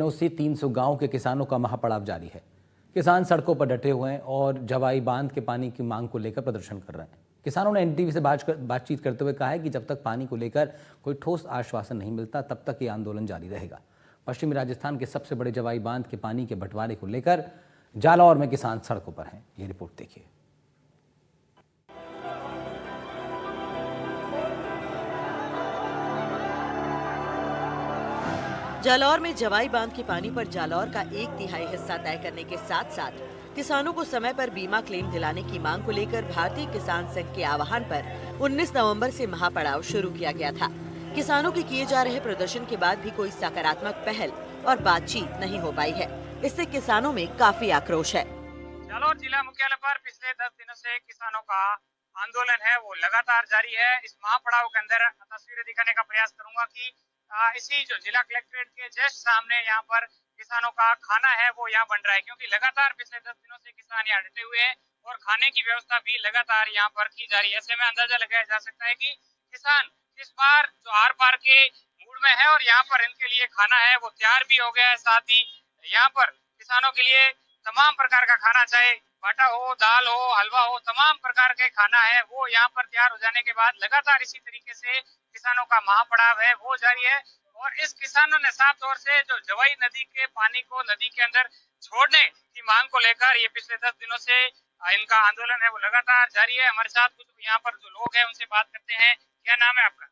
दिनों से 300 गांव के किसानों का महापड़ाव जारी है। किसान सड़कों पर डटे हुए हैं और जवाई बांध के पानी की मांग को लेकर प्रदर्शन कर रहे हैं। किसानों ने एनडीटीवी से बातचीत करते हुए कहा है कि जब तक पानी को लेकर कोई ठोस आश्वासन नहीं मिलता तब तक ये आंदोलन जारी रहेगा। पश्चिमी राजस्थान के सबसे बड़े जवाई बांध के पानी के बंटवारे को लेकर जालौर में किसान सड़कों पर हैं। ये रिपोर्ट देखिए। जालौर में जवाई बांध के पानी पर जालौर का 1/3 हिस्सा तय करने के साथ साथ किसानों को समय पर बीमा क्लेम दिलाने की मांग को लेकर भारतीय किसान संघ के आह्वान पर 19 नवंबर से महापड़ाव शुरू किया गया था। किसानों के किए जा रहे प्रदर्शन के बाद भी कोई सकारात्मक पहल और बातचीत नहीं हो पाई है। इससे किसानों में काफी आक्रोश है। जालौर जिला मुख्यालय पर पिछले 10 दिनों से किसानों का आंदोलन है वो लगातार जारी है। इस महापड़ाव के अंदर तस्वीरें दिखाने का प्रयास करूंगा कि इसी जो जिला कलेक्ट्रेट के जस्ट सामने यहाँ पर किसानों का खाना है वो यहाँ बन रहा है, क्योंकि लगातार पिछले 10 दिनों से किसान यहाँ डटे हुए हैं और खाने की व्यवस्था भी लगातार यहाँ पर की जा रही है। ऐसे में अंदाजा लगाया जा सकता है कि किसान इस बार जो आर पार के मूड में है और यहाँ पर इनके लिए खाना है वो तैयार भी हो गया है। साथ ही यहाँ पर किसानों के लिए तमाम प्रकार का खाना, चाहे बाटा हो, दाल हो, हलवा हो, तमाम प्रकार के खाना है वो यहाँ पर तैयार हो जाने के बाद लगातार इसी तरीके से किसानों का महापड़ाव है वो जारी है। और इस किसानों ने साफ तौर से जो जवाई नदी के पानी को नदी के अंदर छोड़ने की मांग को लेकर ये पिछले 10 दिनों से इनका आंदोलन है वो लगातार जारी है। हमारे साथ कुछ यहाँ पर जो लोग हैं उनसे बात करते हैं। क्या नाम है आपका?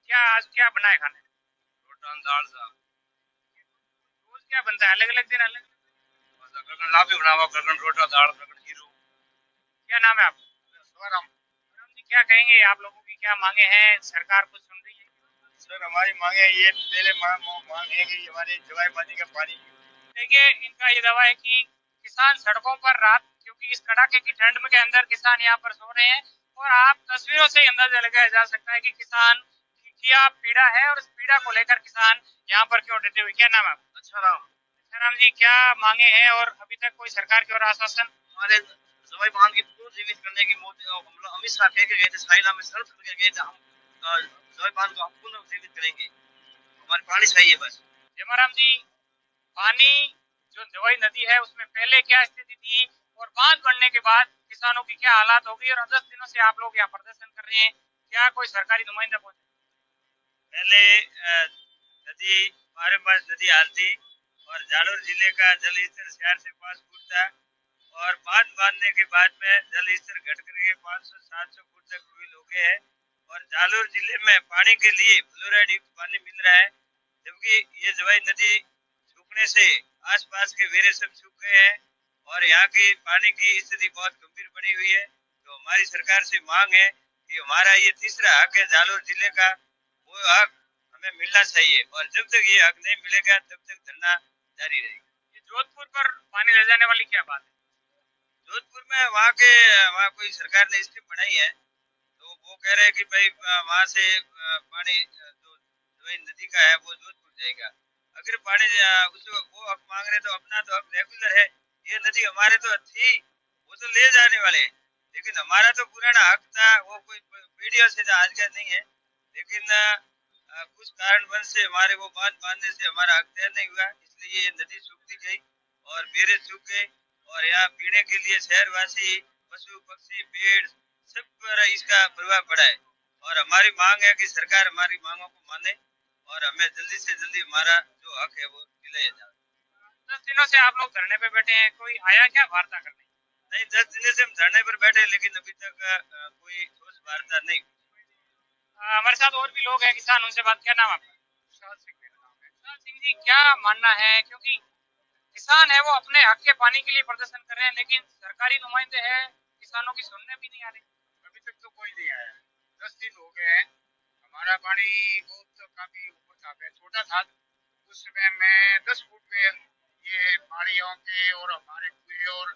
क्या आज क्या बना है खाने? दाल साहब। रोज क्या बनता है? अलग अलग दिन अलग रोटा दाल हीरो। क्या नाम है आपका? जी, क्या कहेंगे आप लोगों की क्या मांगे हैं? सरकार कुछ सुन रही है? सर हमारी मांगे ये पहले मांग है कि हमारे जवाई पानी का पानी। देखिए इनका ये दावा है कि किसान सड़कों पर रात, क्योंकि इस कड़ाके की ठंड के अंदर किसान यहाँ पर सो रहे हैं और आप तस्वीरों से अंदाजा लगाया जा सकता है कि किसान की क्या पीड़ा है और इस पीड़ा को लेकर किसान यहाँ पर क्यों डटे हुए। क्या नाम है आपका? अच्छा राम जी, क्या मांगे हैं और अभी तक कोई सरकार की ओर आश्वासन? हमारे जवाई बांध की पुनर्जीवित करने की अमित शाह कह के गए थे, साइला में शर्त करके गए थे, हम जवाई बांध को पुनर्जीवित करेंगे, हमारे पानी चाहिए बस। जयमाराम जी, पानी जो जवाई नदी है उसमें पहले क्या स्थिति थी और बांध बनने के बाद किसानों की क्या हालात होगी, और 10 दिनों से आप लोग यहाँ प्रदर्शन कर रहे हैं, क्या कोई सरकारी नुमाइंदा पहुंचे? पहले नदी हमारे पास नदी आती और जालौर जिले का जल स्तर 4 से 5 फुट था और बांध बांधने के बाद में जल स्तर घट करके 500-700 फुट तक ट्यूबवेल हो गए हैं और जालौर जिले में पानी के लिए फ्लोराइड युक्त पानी मिल रहा है, जबकि ये जवाई नदी सूखने से आसपास के वेरे सब सूख गए हैं और यहाँ की पानी की स्थिति बहुत गंभीर बनी हुई है। तो हमारी सरकार से मांग है कि हमारा ये तीसरा हक है जालौर जिले का, वो हक हमें मिलना चाहिए और जब तक ये हक नहीं मिलेगा तब तक धरना जारी रहेगी। ये जोधपुर पर पानी ले जाने वाली क्या बात है? जोधपुर में वहाँ कोई सरकार ने स्कीम बनाई है तो वो कह रहे हैं कि भाई वहाँ से पानी जो नदी का है वो जोधपुर जाएगा। अगर पानी वो हक मांग रहे तो अपना तो हक रेगुलर है, ये नदी हमारे तो थी वो तो ले जाने वाले, लेकिन हमारा तो पुराना हक था वो कोई पीढ़ियों से आज का नहीं है, लेकिन कुछ कारणवश से हमारे वो बांध बांधने से हमारा हक तय नहीं हुआ, इसलिए ये नदी सूखती गई और बेरे सूख गए और यहाँ पीने के लिए शहरवासी, पशु पक्षी, पेड़ सब पर इसका प्रभाव पड़ा है और हमारी मांग है कि सरकार हमारी मांगों को माने और हमें जल्दी से जल्दी हमारा जो हक है वो दिलाया जाए। 10 दिनों से आप लोग धरने पे बैठे हैं, कोई आया क्या वार्ता करने? नहीं, 10 दिनों से हम धरने पर बैठे, लेकिन अभी तक कोई ठोस वार्ता नहीं। हमारे साथ और भी लोग हैं किसान, उनसे बात। क्या नाम आपका? विशाल सिंह मेरा नाम है। विशाल सिंह जी, क्या मानना है, क्योंकि किसान है वो अपने हक के पानी के लिए प्रदर्शन कर रहे हैं, लेकिन सरकारी नुमाइंदे हैं किसानों की सुनने भी नहीं आ रही। अभी तक तो कोई नहीं आया, 10 दिन हो गए हैं। हमारा पानी बहुत काफी ऊपर था, छोटा था उस समय में 10 फुट में ये माड़ियों के और हमारे कुएं और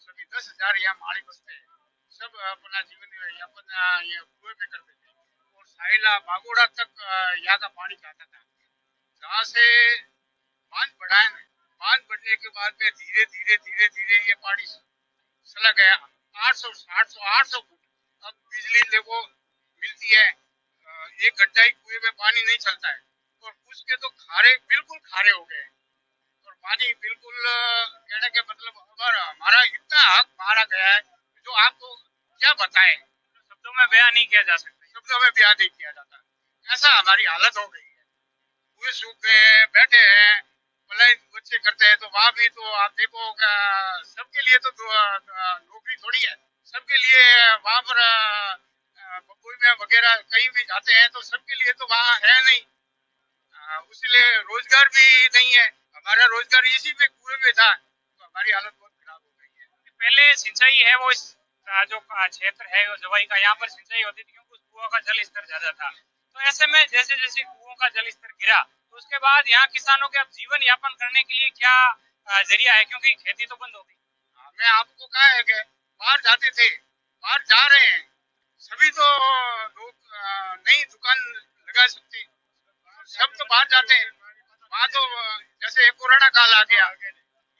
सभी 10,000 यहाँ माड़ी बसते हैं, सब अपना जीवन यापन ये कुएं पे करते थे और साइला बागोड़ा तक यहाँ का पानी जाता था। जहाँ से बांध बढ़ाए, बांध बढ़ने के बाद में धीरे धीरे ये पानी चला गया 800 फुट। अब बिजली देखो मिलती है, 1 घंटा ही कुएं में पानी नहीं चलता है और कुछ के तो खारे बिल्कुल खारे हो गए और पानी बिल्कुल कहने के मतलब हमारा इतना हक मारा गया है जो आपको क्या बताएं, शब्दों में बयान नहीं किया जा सकता, शब्दों में बयान नहीं किया जाता। ऐसा हमारी हालत हो गई है, कुएं सूख गए हैं, बैठे हैं, मलाई बच्चे करते हैं, तो वहाँ भी तो आप देखो सबके लिए तो नौकरी थोड़ी है, सबके लिए वहाँ पर बम्बई में वगैरह कहीं भी जाते हैं तो सबके लिए तो वहाँ है नहीं, उसलिए रोजगार भी नहीं है। हमारा रोजगार इसी पे कुएं में था, तो हमारी हालत बहुत खराब हो गई है। पहले सिंचाई है वो इस जो क्षेत्र है वो जवाई का, यहाँ पर सिंचाई होती थी क्योंकि उस कुआं का जल स्तर ज्यादा था। तो ऐसे में जैसे जैसे कुओं का जल स्तर गिरा तो उसके बाद यहाँ किसानों के अब जीवन यापन करने के लिए क्या जरिया है, क्योंकि खेती तो बंद हो गई। मैं आपको कहा है कि बाहर जाते थे, बाहर जा रहे हैं, सभी तो लोग नई दुकान लगा सकते, सब तो बाहर जाते हैं, वहाँ तो जैसे कोरोना काल आ गया,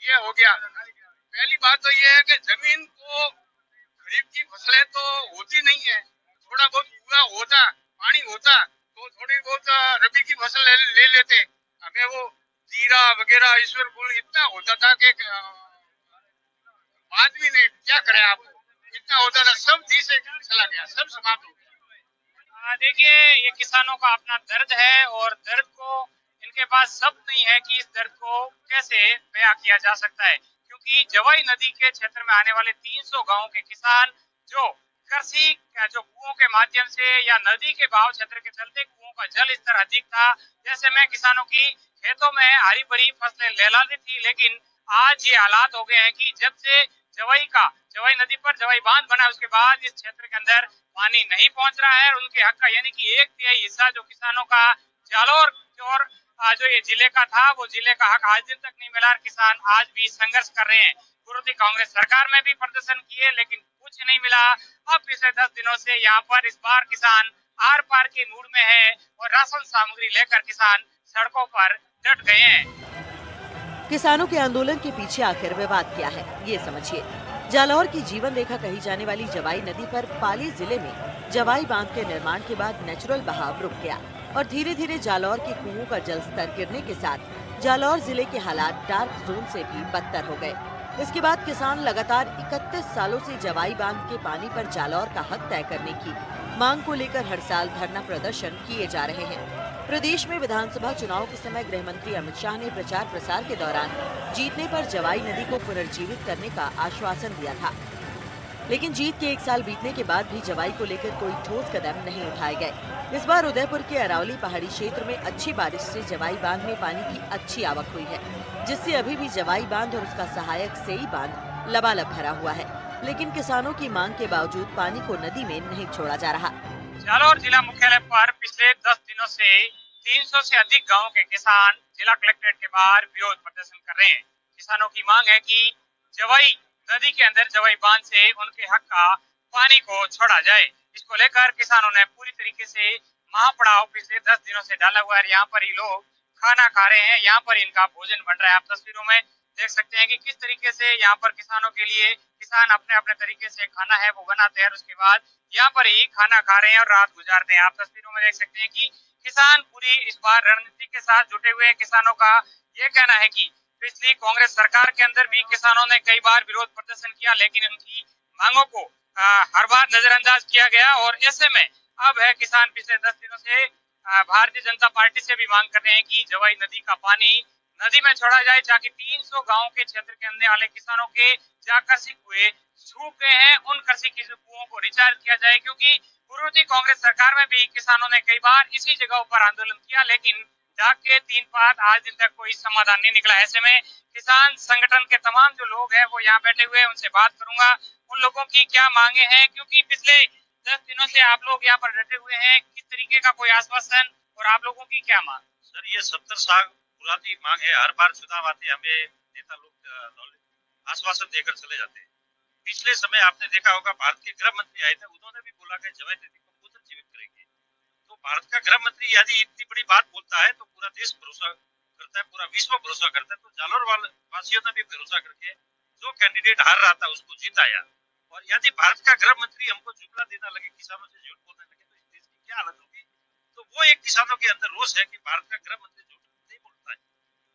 ये हो गया। पहली बात तो ये है कि जमीन को खरीफ की फसलें तो होती नहीं है, थोड़ा बहुत कुआ होता, पानी होता तो थोड़ी बहुत रबी की फसल ले लेते। हमें वो जीरा वगैरह ईश्वर गुल इतना होता था कि आदमी ने क्या करे, आपको इतना होता था, सब दी से चला गया, सब समाप्त हो गया। देखिए ये किसानों का अपना दर्द है और दर्द को इनके पास शब्द नहीं है कि इस दर्द को कैसे बयां किया जा सकता है, क्योंकि जवाई नदी के क्षेत्र में आने वाले 300 गांव के किसान जो कृषि जो कुओं के माध्यम से या नदी के बहाव क्षेत्र के चलते कुओं का जल स्तर अधिक था, जैसे में किसानों की खेतों में हरी भरी फसलें लहलाती थी, लेकिन आज ये हालात हो गए हैं कि जब से जवाई नदी पर जवाई बांध बना उसके बाद इस क्षेत्र के अंदर पानी नहीं पहुंच रहा है और उनके हक का यानी कि 1/3 हिस्सा जो किसानों का जालौर और जो ये जिले का था वो जिले का हक आज दिन तक नहीं मिला। किसान आज भी संघर्ष कर रहे हैं, पूर्व कांग्रेस सरकार में भी प्रदर्शन किए लेकिन कुछ नहीं मिला। अब पिछले 10 दिनों से यहाँ पर इस बार किसान आर पार के मूड में है और राशन सामग्री लेकर किसान सड़कों पर डट गए हैं। किसानों के आंदोलन के पीछे आखिर विवाद क्या है, ये समझिए। जालौर की जीवन रेखा कही जाने वाली जवाई नदी पर पाली जिले में जवाई बांध के निर्माण के बाद नेचुरल बहाव रुक गया और धीरे धीरे जालौर के कुओं का जल स्तर गिरने के साथ जालौर जिले के हालात डार्क जोन से भी बदतर हो गए। इसके बाद किसान लगातार 31 सालों से जवाई बांध के पानी पर जालौर का हक तय करने की मांग को लेकर हर साल धरना प्रदर्शन किए जा रहे हैं। प्रदेश में विधानसभा चुनाव के समय गृह मंत्री अमित शाह ने प्रचार प्रसार के दौरान जीतने पर जवाई नदी को पुनर्जीवित करने का आश्वासन दिया था, लेकिन जीत के 1 साल बीतने के बाद भी जवाई को लेकर कोई ठोस कदम नहीं उठाए गए। इस बार उदयपुर के अरावली पहाड़ी क्षेत्र में अच्छी बारिश से जवाई बांध में पानी की अच्छी आवक हुई है, जिससे अभी भी जवाई बांध और उसका सहायक सेई बांध लबालब भरा हुआ है, लेकिन किसानों की मांग के बावजूद पानी को नदी में नहीं छोड़ा जा रहा। जालौर जिला मुख्यालय पर पिछले 10 दिनों से 300 से अधिक गांव के किसान जिला कलेक्ट्रेट के बाहर विरोध प्रदर्शन कर रहे हैं। किसानों की मांग है कि जवाई नदी के अंदर जवाई बांध से उनके हक का पानी को छोड़ा जाए। इसको लेकर किसानों ने पूरी तरीके से महापड़ाव पिछले 10 दिनों से डाला हुआ है। यहाँ पर ही लोग खाना खा रहे हैं, यहाँ पर इनका भोजन बन रहा है। आप तस्वीरों में देख सकते हैं कि किस तरीके से यहाँ पर किसानों के लिए किसान अपने अपने तरीके से खाना है वो बनाते हैं और उसके बाद यहाँ पर ही खाना खा रहे हैं और रात गुजारते हैं। आप तस्वीरों में देख सकते हैं कि किसान पूरी इस बार रणनीति के साथ जुटे हुए हैं। किसानों का ये कहना है कि पिछली कांग्रेस सरकार के अंदर भी किसानों ने कई बार विरोध प्रदर्शन किया, लेकिन उनकी मांगों को हर बार नजरअंदाज किया गया और ऐसे में अब है किसान पिछले 10 दिनों से भारतीय जनता पार्टी से भी मांग कर रहे हैं कि जवाई नदी का पानी नदी में छोड़ा जाए, ताकि 300 गांव के क्षेत्र के आने वाले किसानों के जहाँ कृषि कुएं सूख गए हैं उन कृषि के कुओं को रिचार्ज किया जाए, क्योंकि पूर्व कांग्रेस सरकार में भी किसानों ने कई बार इसी जगहों पर आंदोलन किया, लेकिन डाक के 3 पात आज दिन तक कोई समाधान नहीं निकला। ऐसे में किसान संगठन के तमाम जो लोग हैं वो यहाँ बैठे हुए हैं, उनसे बात करूंगा उन लोगों की क्या मांगे हैं, क्योंकि पिछले 10 दिनों से आप लोग यहाँ पर डटे हुए हैं। किस तरीके का कोई आश्वासन और आप लोगों की क्या मांग? सर ये 70 साल पुरानी मांग है। हर बार चुनाव आते हमें नेता लोग आश्वासन देकर चले जाते हैं। पिछले समय आपने देखा होगा भारत के गृह मंत्री आए थे, उन्होंने भी बोला कि जवाई नदी को पुनर्जीवित करेंगे। तो भारत का गृह मंत्री यदि इतनी बड़ी बात बोलता है तो पूरा देश भरोसा करता है, पूरा विश्व भरोसा करता है। तो जालौर वासियों ने भी भरोसा करके जो कैंडिडेट हार रहा था उसको जिताया। और यदि भारत का गृह मंत्री हमको जुमला देना लगे, किसानों से झूठ बोलने लगे, तो इस देश की क्या हालत होगी। तो वो एक किसानों के अंदर रोष है कि भारत का गृह मंत्री झूठ नहीं बोलता है,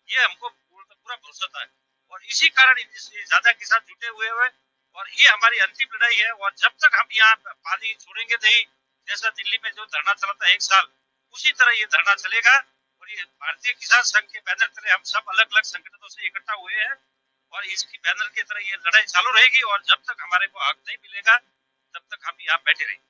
ये हमको पूरा भरोसा था। और इसी कारण ज्यादा किसान जुटे हुए हैं और ये हमारी अंतिम लड़ाई है। और जब तक हम यहाँ पानी छोड़ेंगे नहीं, जैसा दिल्ली में जो धरना चला था 1 साल, उसी तरह ये धरना चलेगा। और ये भारतीय किसान संघ के बैनर तरह हम सब अलग अलग संगठनों से इकट्ठा हुए हैं और इसकी बैनर की तरह ये लड़ाई चालू रहेगी। और जब तक हमारे को हक नहीं मिलेगा तब तक हम यहाँ बैठे रहेंगे।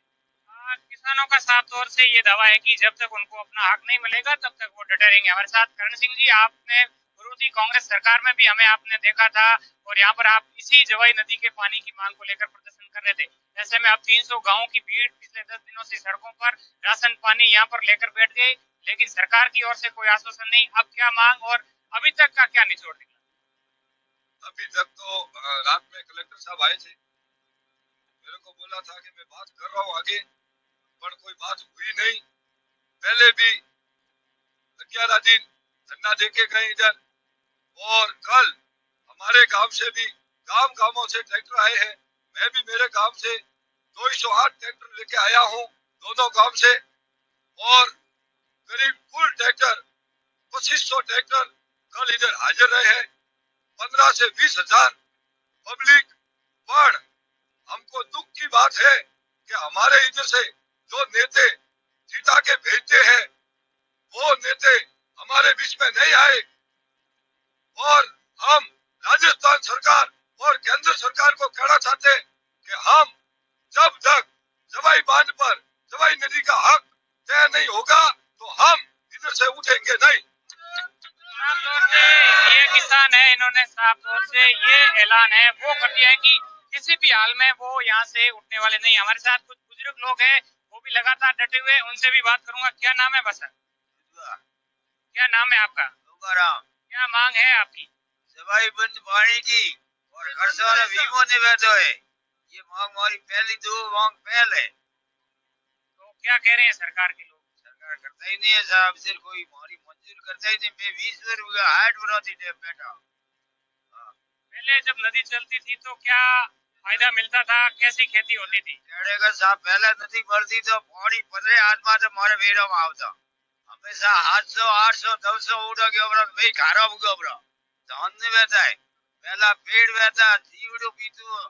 किसानों का साफ तौर से ये दावा है कि जब तक उनको अपना हक नहीं मिलेगा तब तक वो डटे रहेंगे। हमारे साथ करण सिंह जी, आपने विरोधी कांग्रेस सरकार में भी हमें आपने देखा था और यहाँ पर आप इसी जवाई नदी के पानी की मांग को लेकर प्रदर्शन कर रहे थे। ऐसे में अब 300 गाँव की भीड़ पिछले 10 दिनों से सड़कों पर राशन पानी यहाँ पर लेकर बैठ गई, लेकिन सरकार की ओर से कोई आश्वासन नहीं। अब क्या मांग और अभी तक का क्या निचोड़ निकला? अभी तक तो रात में कलेक्टर साहब आए थे, मेरे को बोला था कि मैं बात कर रहा हूँ आगे, पर कोई बात हुई नहीं। पहले भी 11 दिन धरना देके गए इधर, और कल हमारे गांव से भी गांवों से ट्रैक्टर आए हैं। मैं भी मेरे गांव से 208 ट्रैक्टर लेके आया हूँ दोनों गांव से, और करीब कुल ट्रैक्टर 2500 ट्रैक्टर कल इधर हाजिर रहे हैं। 15 से 20 हजार पब्लिक। पर हमको दुख की बात है कि हमारे इधर से जो नेता जीता के भेजते हैं वो नेता हमारे बीच में नहीं आए, और हम राजस्थान सरकार और केंद्र सरकार को कहना चाहते हैं कि हम जब तक जवाई बांध पर जवाई नदी का हक तय नहीं होगा तो हम इधर से उठेंगे नहीं। ये किसान है, इन्होंने साफ तौर से ये ऐलान है वो कर दिया है कि किसी भी हाल में वो यहाँ से उठने वाले नहीं। हमारे साथ कुछ बुजुर्ग लोग हैं, वो भी लगातार डटे हुए, उनसे भी बात करूंगा। क्या नाम है बसर? क्या नाम है आपका? क्या मांग है आपकी? जवाई बंद पानी की और खर्च वाला वीमो ने बैठो है, ये मांग हमारी पहली 2 मांग पहले। तो क्या कह रहे हैं सरकार के लोग? सरकार करता ही नहीं है साहब, सिर्फ कोई हमारी मंजूर करता ही नहीं। मैं 20 रुपया हाट बनाती थी बेटा। पहले जब नदी चलती थी तो क्या फायदा मिलता था, कैसी खेती होती थी? का साहब पहले नदी बढ़ती तो पानी 15 आदमा तो हमारे बेड़ों में आवता, हमेशा 800 800 900 उड़ा के ऊपर भाई खारा उगा ऊपर धान नहीं बहता है। पहला पेड़ बहता, जीवड़ो पीतो,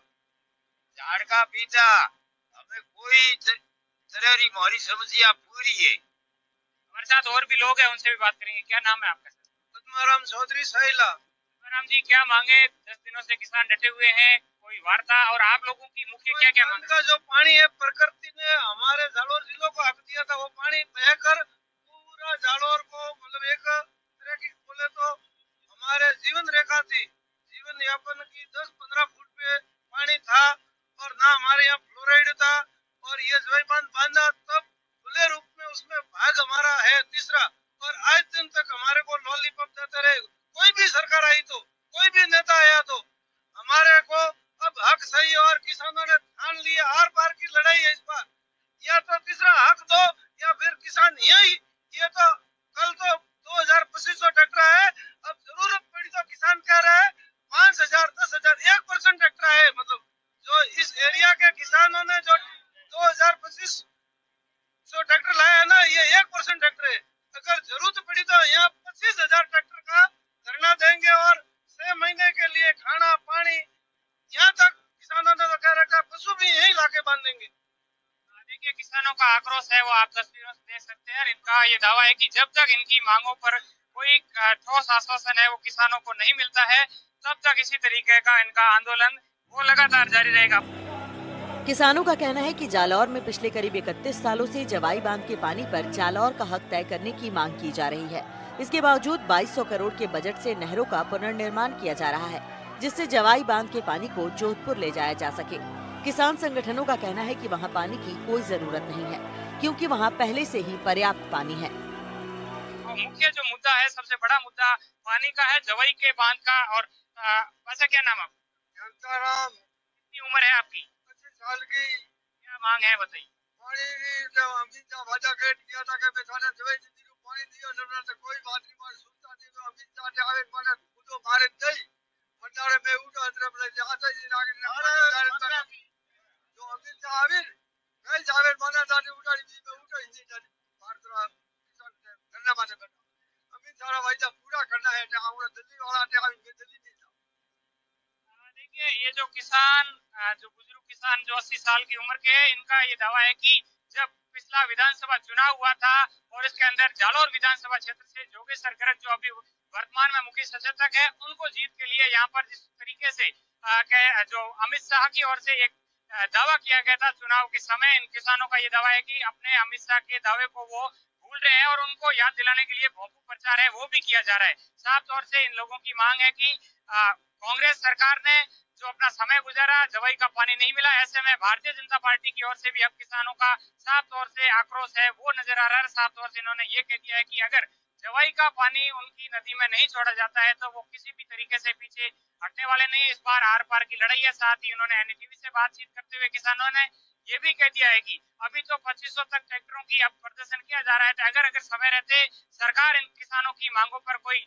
झाड़ का पीता, हमें कोई तरह की हमारी समस्या पूरी है। हमारे साथ और भी लोग हैं, उनसे भी बात करेंगे। क्या नाम है आपका? पद्माराम चौधरी सहेला। पद्माराम जी, क्या मांगे? 10 दिनों से किसान डटे हुए हैं, कोई वार्ता और आप लोगों की मुख्य क्या क्या मांग? का जो पानी है प्रकृति ने हमारे जालोर जिलों को हक दिया था, वो पानी बहकर पूरा जालोर को मतलब एक तरह की बोले तो हमारे जीवन रेखा थी, जीवन यापन की 10-15 फुट पे पानी था, और ना हमारे यहाँ फ्लोराइड था। और ये जवाई बांध बांधा तब खुले रूप में उसमें भाग हमारा है तीसरा, और आज दिन तक हमारे को लॉलीपॉप देते रहे। कोई भी सरकार आई तो, कोई भी नेता आया तो हमारे को अब हक सही, और किसानों ने ठान लिया आर पार की लड़ाई है इस बार। या तो तीसरा हक दो या फिर किसान यही। ये तो कल तो 2500 ट्रैक्टर है, अब जरूरत पड़ी तो किसान कह रहा है 5000 10,000 1% ट्रैक्टर है। मतलब जो इस एरिया के किसानों ने जो 2500 ट्रैक्टर लाया है ना, ये 1% ट्रैक्टर है। अगर जरूरत पड़ी तो यहाँ 25,000 ट्रैक्टर का धरना देंगे, और 6 महीने के लिए खाना पानी यहाँ तक किसानों ने तो कह रखा, पशु भी यही लाके बांधेंगे। देखिए, किसानों का आक्रोश है वो आप तस्वीरों से देख सकते हैं। इनका ये दावा है कि जब तक इनकी मांगों पर कोई ठोस आश्वासन है वो किसानों को नहीं मिलता है, तब तक इसी तरीके का इनका आंदोलन वो लगातार जारी रहेगा। किसानों का कहना है कि जालौर में पिछले करीब 31 सालों से जवाई बांध के पानी पर जालौर का हक तय करने की मांग की जा रही है। इसके बावजूद 2200 करोड़ के बजट से नहरों का पुनर्निर्माण किया जा रहा है, जिससे जवाई बांध के पानी को जोधपुर ले जाया जा सके। किसान संगठनों का कहना है कि वहां पानी की कोई जरूरत नहीं है, क्योंकि वहां पहले से ही पर्याप्त पानी है। मुख्य जो मुद्दा है, सबसे बड़ा मुद्दा पानी का है, जवाई के बांध का। और वैसे क्या नाम आपका? कितनी उम्र है आपकी? 25 साल की। क्या मांग है बताइए? पानी की वादा किया था कि बेचारा जवाई नदी को पानी दिया, तो कोई बात नहीं, मारे सुनता नहीं। तो अमित शाह आवे माने खुदो मारे नहीं मंडारे में उठा तरफ ले जाता ही नागे जो अमित शाह आवे कल जावे माने दादी उठाई में उठा ही नहीं जाती भारत दिल्ली वाला दिल्ली नहीं जाओ। देखिए ये जो किसान जो बुजुर्ग किसान जो 80 साल की उम्र के हैं, इनका ये दावा है कि जब पिछला विधानसभा चुनाव हुआ था और इसके अंदर जालौर विधानसभा क्षेत्र से जोगेश्वर गर्ग जो अभी वर्तमान में मुख्य सचेतक है, उनको जीत के लिए यहाँ पर जिस तरीके से जो अमित शाह की ओर से एक दावा किया गया था चुनाव के समय, इन किसानों का ये दावा है कि अपने अमित शाह के दावे को वो भूल रहे हैं और उनको याद दिलाने के लिए भोंपू प्रचार है वो भी किया जा रहा है। साफ तौर से इन लोगों की मांग है कि कांग्रेस सरकार ने जो अपना समय गुजारा, जवाई का पानी नहीं मिला, ऐसे में भारतीय जनता पार्टी की ओर से भी अब किसानों का साफ तौर से आक्रोश है वो नजर आ रहा है। साफ तौर से इन्होंने ये कह दिया है कि अगर जवाई का पानी उनकी नदी में नहीं छोड़ा जाता है तो वो किसी भी तरीके से पीछे हटने वाले नहीं। इस बार आर पार की लड़ाई है। साथ ही उन्होंने एनडीटीवी से बातचीत करते हुए किसानों ने ये भी कह दिया है कि अभी तो 2500 तक ट्रैक्टरों की अब प्रदर्शन किया जा रहा है, तो अगर समय रहते सरकार इन किसानों की मांगों पर कोई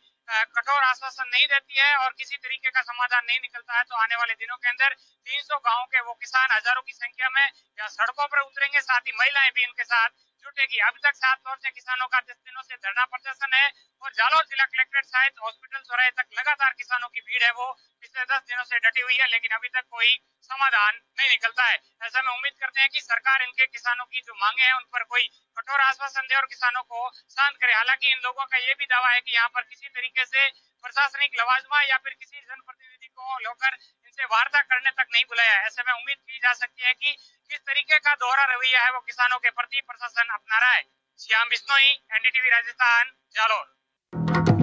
कठोर आश्वासन नहीं देती है और किसी तरीके का समाधान नहीं निकलता है तो आने वाले दिनों के अंदर 300 गांवों के वो किसान हजारों की संख्या में या सड़कों पर उतरेंगे, साथ ही महिलाएं भी इनके साथ जुटेगी। अभी तक साफ तौर से किसानों का 10 दिनों से धरना प्रदर्शन है और जालौर जिला कलेक्ट्रेट सहित हॉस्पिटल चौराहे तक लगातार किसानों की भीड़ है वो पिछले 10 दिनों से डटी हुई है, लेकिन अभी तक कोई समाधान नहीं निकलता है। ऐसा में उम्मीद करते हैं कि सरकार इनके किसानों की जो मांगे हैं उन पर कोई कठोर आश्वासन दे और किसानों को शांत करे। हालांकि इन लोगों का ये भी दावा है कि यहाँ पर किसी तरीके से प्रशासनिक लवाजमा या फिर किसी जनप्रतिनिधि को लेकर इनसे वार्ता करने तक नहीं बुलाया है। ऐसे में उम्मीद की जा सकती है कि किस तरीके का दोहरा रवैया है वो किसानों के प्रति प्रशासन अपना रहा है। श्याम बिश्नोई, एनडीटीवी राजस्थान, जालौर।